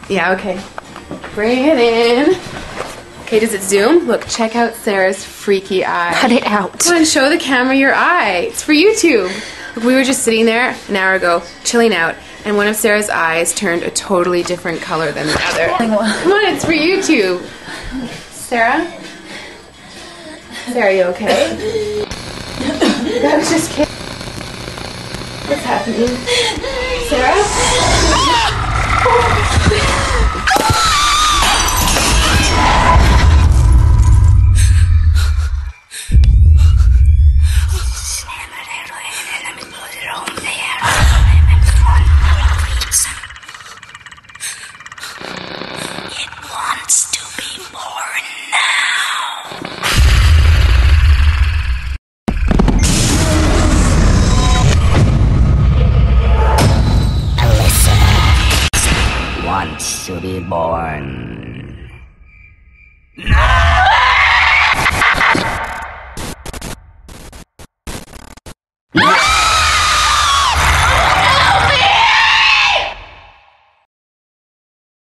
Yeah, okay. Bring it in. Okay, does it zoom? Look, check out Sarah's freaky eye. Cut it out. Come on, show the camera your eye. It's for YouTube. Look, we were just sitting there an hour ago, chilling out, and one of Sarah's eyes turned a totally different color than the other. Come on, it's for YouTube. Sarah? Sarah, are you okay? I was just kidding. What's happening? Sarah? It wants to be born now. A listener wants to be born